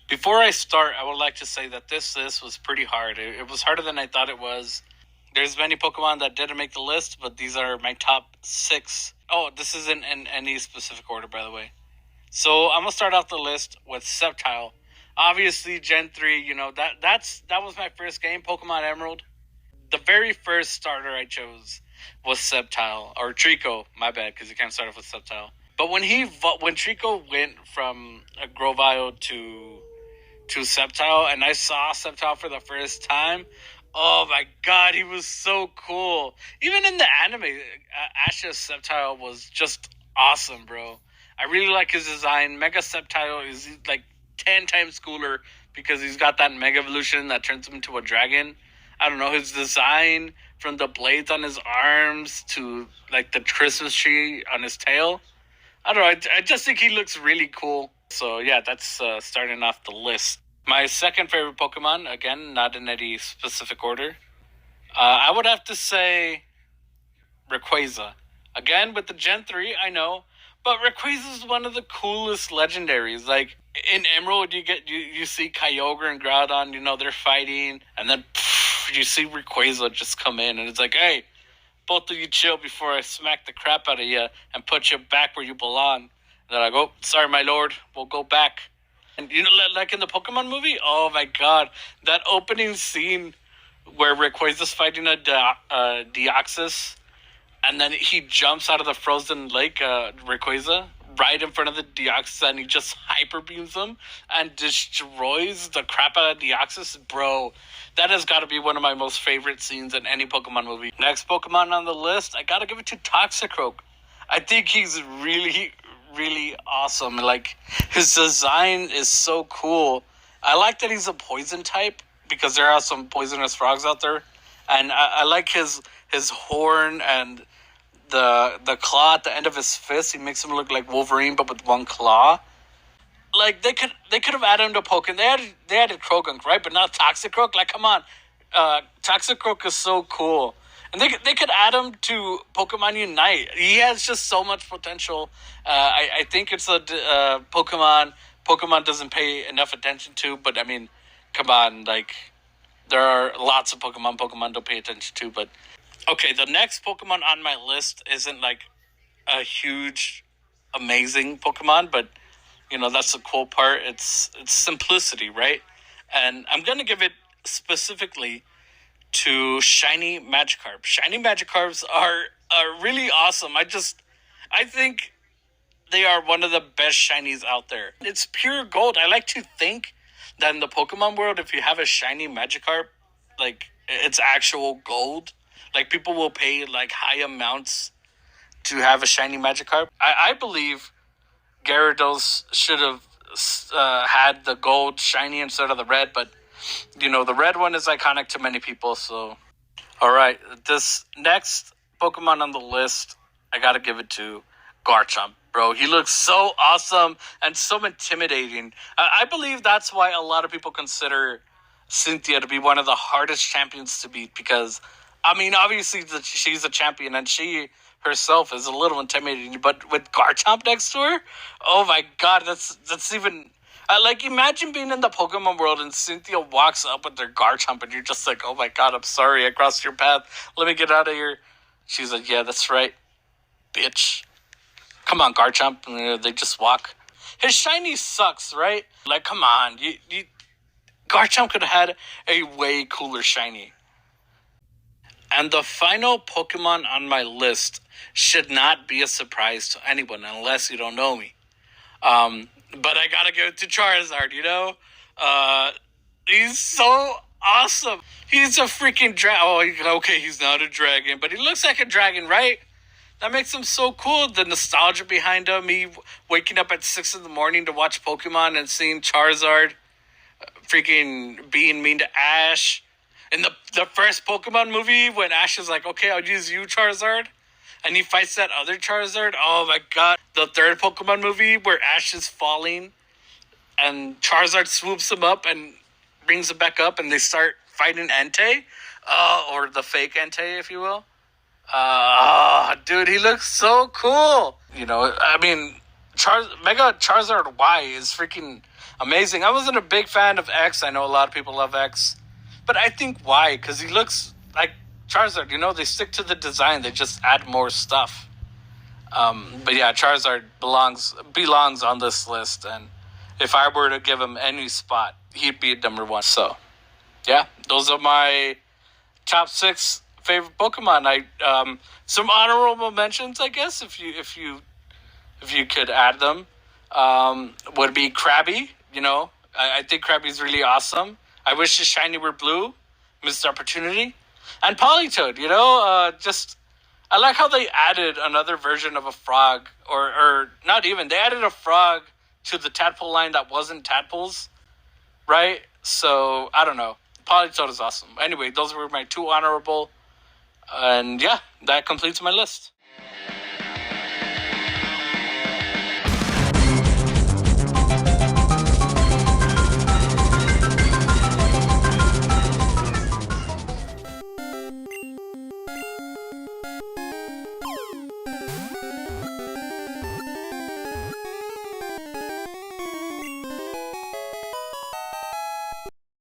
Before I start, I would like to say that this list was pretty hard. It was harder than I thought it was. There's many Pokemon that didn't make the list, but these are my top 6. Oh, this isn't in any specific order, by the way. So I'm gonna start off the list with Sceptile. Obviously, Gen 3. That was my first game, Pokemon Emerald. The very first starter I chose was Sceptile or Trico. My bad, because you can't start off with Sceptile. But when Trico went from a Grovyle to Sceptile, and I saw Sceptile for the first time, oh my god, he was so cool. Even in the anime, Ash's Sceptile was just awesome, bro. I really like his design. Mega Sceptile is like 10 times cooler because he's got that Mega Evolution that turns him into a dragon. I don't know, his design from the blades on his arms to like the Christmas tree on his tail. I don't know, I just think he looks really cool. So yeah, that's starting off the list. My second favorite Pokemon, again, not in any specific order, I would have to say Rayquaza. Again, with the Gen 3, I know, but Rayquaza is one of the coolest legendaries. Like, in Emerald, you see Kyogre and Groudon, they're fighting, and then you see Rayquaza just come in, and it's like, hey, both of you chill before I smack the crap out of you and put you back where you belong. And they're like, oh, sorry, my lord, we'll go back. And like in the Pokemon movie, oh my god, that opening scene where Rayquaza's fighting a Deoxys, and then he jumps out of the frozen lake, Rayquaza, right in front of the Deoxys, and he just hyper beams him and destroys the crap out of Deoxys, bro. That has got to be one of my most favorite scenes in any Pokemon movie. Next Pokemon on the list, I gotta give it to Toxicroak. I think he's really, really awesome. Like, his design is so cool. I like that he's a poison type because there are some poisonous frogs out there, and I like his horn and the claw at the end of his fist. He makes him look like Wolverine but with one claw. Like, they could have added him to Pokemon. They added Krogunk, right? But not Toxicroak. Like, come on, Toxicroak is so cool. And they could add him to Pokemon Unite. He has just so much potential. I think it's a Pokemon doesn't pay enough attention to. But I mean, come on, like, there are lots of Pokemon don't pay attention to. But okay, the next Pokemon on my list isn't like a huge, amazing Pokemon, but that's the cool part. It's simplicity, right? And I'm gonna give it specifically to Shiny Magikarp. Shiny Magikarps are really awesome. I think they are one of the best shinies out there. It's pure gold. I like to think that in the Pokemon world, if you have a Shiny Magikarp, like, it's actual gold. Like, people will pay like high amounts to have a Shiny Magikarp. I believe Gyarados should have had the gold shiny instead of the red, but the red one is iconic to many people. So, all right, this next Pokemon on the list, I gotta give it to Garchomp, bro. He looks so awesome and so intimidating. I believe that's why a lot of people consider Cynthia to be one of the hardest champions to beat, because, I mean, obviously she's a champion and she herself is a little intimidating, but with Garchomp next to her, oh my god, that's even... like, imagine being in the Pokemon world and Cynthia walks up with their Garchomp and you're just like, oh my god, I'm sorry, I crossed your path. Let me get out of here. She's like, yeah, that's right, bitch. Come on, Garchomp. And they just walk. His shiny sucks, right? Like, come on. Garchomp could have had a way cooler shiny. And the final Pokemon on my list should not be a surprise to anyone unless you don't know me. But I gotta give it to Charizard, he's so awesome. He's a freaking dragon. Oh, okay, he's not a dragon, but he looks like a dragon, right? That makes him so cool. The nostalgia behind him. Me waking up at 6 in the morning to watch Pokemon and seeing Charizard freaking being mean to Ash. In the first Pokemon movie, when Ash is like, okay, I'll use you, Charizard, and he fights that other Charizard. Oh my god. The third Pokemon movie where Ash is falling and Charizard swoops him up and brings him back up and they start fighting Entei. or the fake Entei, if you will. Dude, he looks so cool. You know, I mean, Mega Charizard Y is freaking amazing. I wasn't a big fan of X. I know a lot of people love X, but I think Y because he looks like Charizard. You know, they stick to the design. They just add more stuff. But yeah, Charizard belongs on this list, and if I were to give him any spot, he'd be number one. So, yeah, those are my top 6 favorite Pokemon. Some honorable mentions, I guess, if you could add them, would be Krabby. You know, I think Krabby's really awesome. I wish his shiny were blue. Missed opportunity. And Politoed. You know, just I like how they added another version of a frog, or not even. They added a frog to the tadpole line that wasn't tadpoles, right? So I don't know. Politoed is awesome. Anyway, those were my 2 honorable, and yeah, that completes my list.